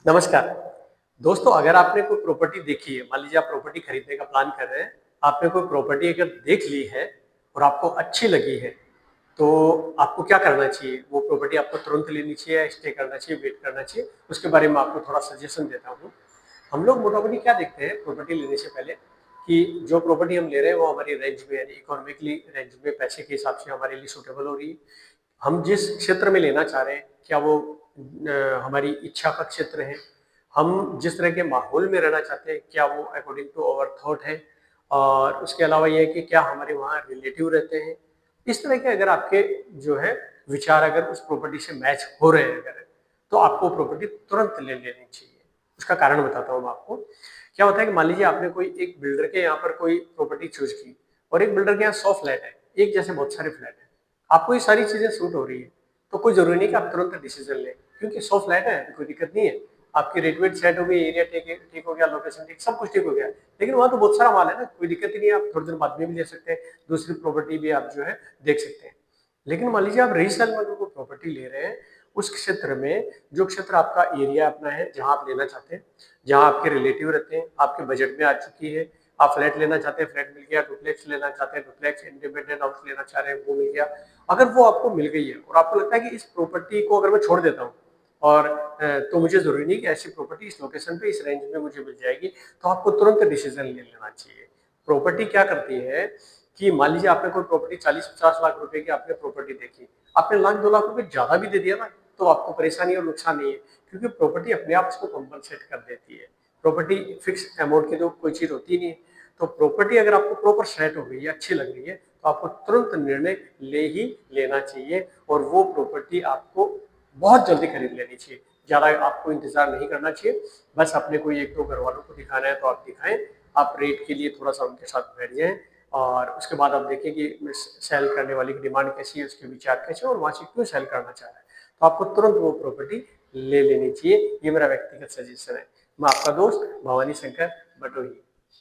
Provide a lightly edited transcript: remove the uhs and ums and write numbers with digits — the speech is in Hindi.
नमस्कार। दोस्तों, अगर आपने कोई प्रॉपर्टी देखी है, मान लीजिए आप प्रॉपर्टी खरीदने का प्लान कर रहे हैं, आपने कोई प्रॉपर्टी अगर देख ली है और आपको अच्छी लगी है, तो आपको क्या करना चाहिए? वो प्रॉपर्टी आपको तुरंत लेनी चाहिए या स्टे करना चाहिए, वेट करना चाहिए? उसके बारे में आपको थोड़ा सजेशन देता हूँ। हम लोग मोटामोटी क्या देखते हैं प्रॉपर्टी लेने से पहले कि जो प्रॉपर्टी हम ले रहे हैं वो हमारी रेंज में यानी इकोनॉमिकली रेंज में पैसे के हिसाब से हमारे लिए सूटेबल हो रही है। हम जिस क्षेत्र में लेना चाह रहे हैं क्या वो हमारी इच्छा का क्षेत्र है, हम जिस तरह के माहौल में रहना चाहते हैं क्या वो अकॉर्डिंग टू आवर थॉट है, और उसके अलावा ये है कि क्या हमारे वहाँ रिलेटिव रहते हैं। इस तरह के अगर आपके जो है विचार अगर उस प्रॉपर्टी से मैच हो रहे हैं अगर, तो आपको प्रॉपर्टी तुरंत ले लेनी चाहिए। उसका कारण बताता हूँ मैं आपको। क्या होता है कि मान लीजिए आपने कोई एक बिल्डर के यहाँ पर कोई प्रॉपर्टी चूज की और एक बिल्डर के यहाँ 100 फ्लैट है, एक जैसे बहुत सारे फ्लैट है, आपको ये सारी चीजें सूट हो रही है, तो कोई जरूरी नहीं कि आप तुरंत डिसीजन लें, क्योंकि 100 फ्लैट है कोई दिक्कत नहीं है। आपकी रेट वेट सेट हो गई, एरिया ठीक हो गया, लोकेशन ठीक, सब कुछ ठीक हो गया, लेकिन वहां तो बहुत सारा माल है ना, कोई दिक्कत ही नहीं है, आप थोड़ी देर बाद में भी ले सकते हैं, दूसरी प्रॉपर्टी भी आप जो है देख सकते हैं। लेकिन मान लीजिए आप रीसेल में कोई प्रॉपर्टी ले रहे हैं, उस क्षेत्र में जो क्षेत्र आपका एरिया अपना है जहां आप लेना चाहते हैं, जहां आपके रिलेटिव रहते हैं, आपके बजट में आ चुकी है, आप फ्लैट लेना चाहते हैं फ्लैट मिल गया, डुप्लेक्स लेना चाहते हैं डुप्लेक्स, इंडिपेंडेंट हाउस लेना चाह रहे हैं वो मिल गया। अगर वो आपको मिल गई है और आपको लगता है कि इस प्रॉपर्टी को अगर मैं छोड़ देता हूँ और तो मुझे जरूरी नहीं कि ऐसी प्रॉपर्टी इस लोकेशन पे इस रेंज में मुझे मिल जाएगी, तो आपको तुरंत डिसीजन ले लेना चाहिए। प्रॉपर्टी क्या करती है कि मान लीजिए आपने कोई प्रॉपर्टी 40-50 लाख रुपए की आपने प्रॉपर्टी देखी, आपने लाख 2 लाख रुपए ज्यादा भी दे दिया ना, तो आपको परेशानी और नुकसान नहीं है, क्योंकि प्रॉपर्टी अपने आप इसको कॉम्पनसेट कर देती है। प्रॉपर्टी फिक्स अमाउंट की तो कोई चीज होती नहीं है। तो प्रॉपर्टी अगर आपको प्रॉपर सेट हो गई है, अच्छी लग रही है, तो आपको तुरंत निर्णय ले ही लेना चाहिए और वो प्रॉपर्टी आपको बहुत जल्दी खरीद लेनी चाहिए। ज्यादा आपको इंतजार नहीं करना चाहिए। बस अपने कोई एक दो घर वालों को दिखाना है तो आप दिखाएं, आप रेट के लिए थोड़ा सा उनके साथ बैठ जाएं, और उसके बाद आप देखें कि सेल करने वाली की डिमांड कैसी है, उसके विचार कैसे है और वहां से क्यों सेल करना चाह रहा है, तो आपको तुरंत वो प्रॉपर्टी ले लेनी चाहिए। ये मेरा व्यक्तिगत सजेशन है। मैं आपका दोस्त भवानी शंकर बटोही।